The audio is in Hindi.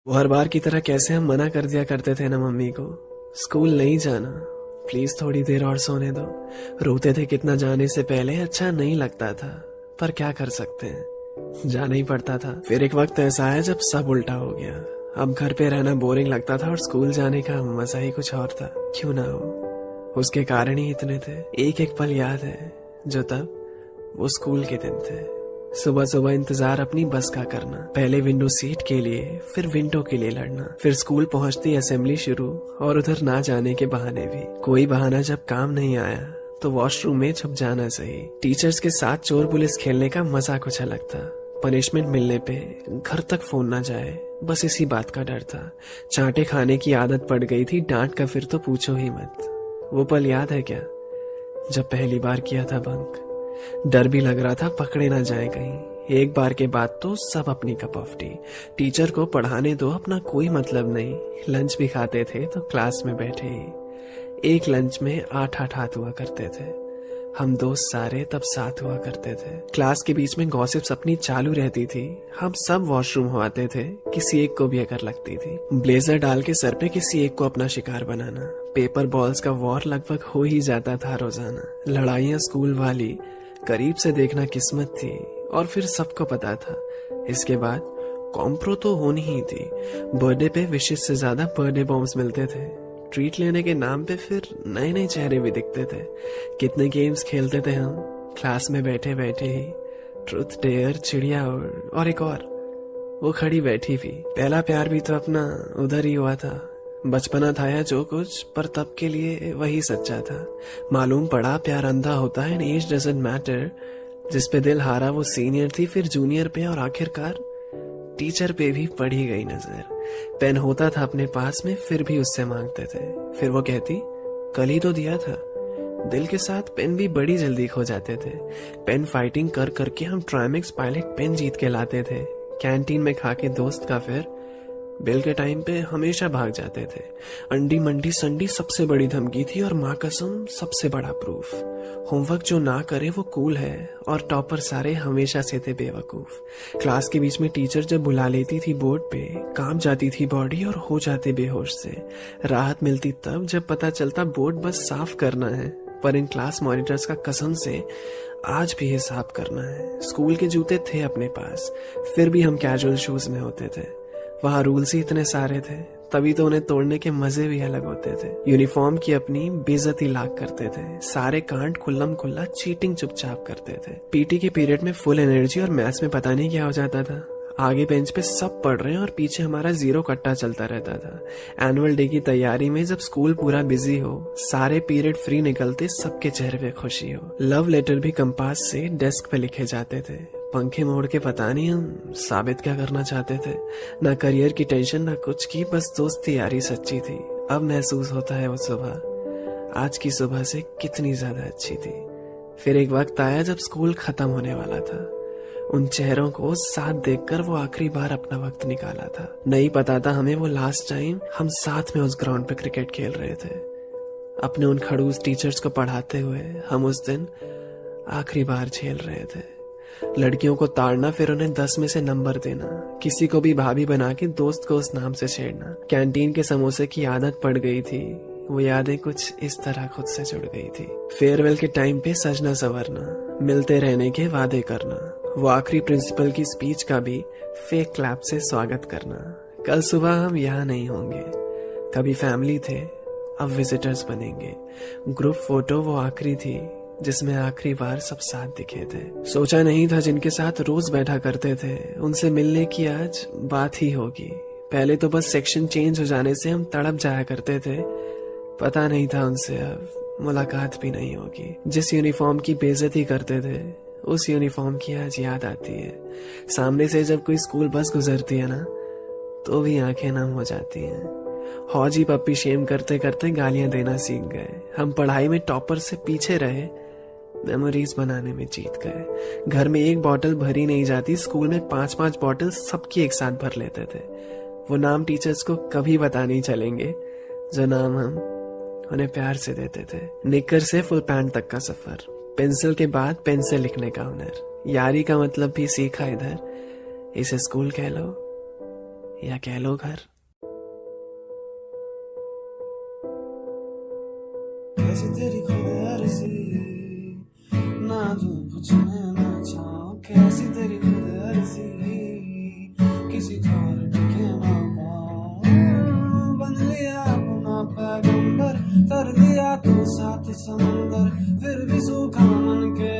वो हर बार की तरह कैसे हम मना कर दिया करते थे ना मम्मी को, स्कूल नहीं जाना, प्लीज थोड़ी देर और सोने दो। रोते थे कितना जाने से पहले, अच्छा नहीं लगता था पर क्या कर सकते हैं, जाना ही पड़ता था। फिर एक वक्त ऐसा आया जब सब उल्टा हो गया। अब घर पे रहना बोरिंग लगता था और स्कूल जाने का मजा ही कुछ और था। क्यों ना हो, उसके कारण ही इतने थे। एक एक पल याद है जो तब वो स्कूल के दिन थे। सुबह सुबह इंतजार अपनी बस का करना, पहले विंडो सीट के लिए फिर विंडो के लिए लड़ना, फिर स्कूल पहुंचती असेंबली शुरू और उधर ना जाने के बहाने भी। कोई बहाना जब काम नहीं आया तो वॉशरूम में छुप जाना सही। टीचर्स के साथ चोर पुलिस खेलने का मजा कुछ अलग था। पनिशमेंट मिलने पे घर तक फोन ना जाए, बस इसी बात का डर था। चांटे खाने की आदत पड़ गई थी, डांट का फिर तो पूछो ही मत। वो पल याद है क्या जब पहली बार किया था बंक? डर भी लग रहा था पकड़े ना जाए कहीं। एक बार के बाद तो सब अपनी कप ऑफ टी। टीचर को पढ़ाने दो, अपना कोई मतलब नहीं। लंच भी खाते थे तो क्लास में बैठे ही। एक लंच में 8-8 हाथ हुआ करते थे। हम दोस्त सारे तब साथ हुआ करते थे। क्लास के बीच में गॉसिप्स अपनी चालू रहती थी। हम सब वॉशरूम हो आते थे, किसी एक को भी अगर लगती थी। ब्लेजर डाल के सर पे किसी एक को अपना शिकार बनाना। पेपर बॉल्स का वॉर लगभग हो ही जाता था रोजाना। लड़ाइयाँ स्कूल वाली करीब से देखना किस्मत थी और फिर सबको पता था। इसके बाद कॉम्प्रो तो होनी ही थी। बर्थडे पे विशेष से ज्यादा बर्थडे बॉम्ब्स मिलते थे। ट्रीट लेने के नाम पे फिर नए नए चेहरे भी दिखते थे। कितने गेम्स खेलते थे हम क्लास में बैठे बैठे ही। ट्रुथ डेयर, चिड़िया और एक और, वो खड़ी बैठी भी। पहला प्यार भी तो अपना उधर ही हुआ था। बचपना था या जो कुछ, पर तब के लिए वही सच्चा था। मालूम पड़ा प्यार अंधा होता है एंड एज डजंट मैटर। जिस पे दिल हारा वो सीनियर थी, फिर जूनियर पे और आखिरकार टीचर पे भी पड़ी गई नजर। पेन होता था अपने पास में, फिर भी उससे मांगते थे। फिर वो कहती कल ही तो दिया था। दिल के साथ पेन भी बड़ी जल्दी खो जाते थे। पेन फाइटिंग कर करके हम ट्राइमेक्स पायलट पेन जीत के लाते थे। कैंटीन में खा के दोस्त का फिर बिल के टाइम पे हमेशा भाग जाते थे। अंडी मंडी संडी सबसे बड़ी धमकी थी और माँ कसम सबसे बड़ा प्रूफ। होमवर्क जो ना करे वो कूल है और टॉपर सारे हमेशा से थे बेवकूफ। क्लास के बीच में टीचर जब बुला लेती थी बोर्ड पे, कांप जाती थी बॉडी और हो जाते बेहोश से। राहत मिलती तब जब पता चलता बोर्ड बस साफ करना है, पर इन क्लास मॉनिटर्स का कसम से आज भी हिसाब करना है। स्कूल के जूते थे अपने पास, फिर भी हम कैजुअल शूज में होते थे। वहाँ रूल्स ही इतने सारे थे, तभी तो उन्हें तोड़ने के मजे भी अलग होते थे। यूनिफॉर्म की अपनी बेइज्जती लाख करते थे। सारे कांड खुल्लम खुल्ला चीटिंग चुपचाप करते थे। पीटी के पीरियड में फुल एनर्जी और मैथ्स में पता नहीं क्या हो जाता था। आगे बेंच पे सब पढ़ रहे हैं और पीछे हमारा जीरो कट्टा चलता रहता था। एनुअल डे की तैयारी में जब स्कूल पूरा बिजी हो, सारे पीरियड फ्री निकलते, सबके चेहरे पे खुशी हो। लव लेटर भी कंपास से डेस्क पे लिखे जाते थे। पंखे मोड़ के पता नहीं हम साबित क्या करना चाहते थे। ना करियर की टेंशन ना कुछ की, बस दोस्ती यारी सच्ची थी। अब महसूस होता है वो सुबह आज की सुबह से कितनी ज्यादा अच्छी थी। फिर एक वक्त आया जब स्कूल खत्म होने वाला था। उन चेहरों को साथ देखकर वो आखिरी बार अपना वक्त निकाला था। नहीं पता था हमें वो लास्ट टाइम हम साथ में उस ग्राउंड पे क्रिकेट खेल रहे थे। अपने उन खड़ूस टीचर्स को पढ़ाते हुए हम उस दिन आखिरी बार झेल रहे थे। लड़कियों को ताड़ना, फिर उन्हें 10 में से नंबर देना, किसी को भी भाभी बना के दोस्त को उस नाम से छेड़ना। कैंटीन के समोसे की आदत पड़ गई थी, वो यादें कुछ इस तरह खुद से जुड़ गई थी। फेयरवेल के टाइम पे सजना संवरना, मिलते रहने के वादे करना, वो आखिरी प्रिंसिपल की स्पीच का भी फेक क्लैप से स्वागत करना। कल सुबह हम यहाँ नहीं होंगे, कभी फैमिली थे अब विजिटर्स बनेंगे। ग्रुप फोटो वो आखिरी थी जिसमें आखिरी बार सब साथ दिखे थे। सोचा नहीं था जिनके साथ रोज बैठा करते थे उनसे मिलने की आज बात ही होगी। पहले तो बस सेक्शन चेंज हो जाने से हम तड़प जाया करते थे, पता नहीं था उनसे अब मुलाकात भी नहीं होगी। जिस यूनिफॉर्म की बेइज्जती करते थे उस यूनिफॉर्म की आज याद आती है। सामने से जब कोई स्कूल बस गुजरती है ना तो भी आंखें नम हो जाती हैं। हौजी पप्पी शेम करते करते गालियां देना सीख गए। हम पढ़ाई में टॉपर से पीछे रहे, मेमोरीज बनाने में जीत गए। घर में एक बॉटल भरी नहीं जाती, स्कूल में 5-5 बॉटल सबकी एक साथ भर लेते थे। वो नाम टीचर्स को कभी पता नहीं चलेंगे जो नाम हम उन्हें प्यार से देते थे। निक्कर से फुल पैंट तक का सफर, पेंसिल के बाद पेन से लिखने का हुनर, यारी का मतलब भी सीखा इधर। इसे स्कूल कह लो या कह लो घर। कैसी तेरी खुद अर्जी, ना धूप छुए ना छाँव, कैसी तेरी खुद अर्जी, किसी थोर टिके ना पाँव। बन लिया अपना पैगंबर, तर लिया तो साथ समंदर, फिर भी सूखा मन के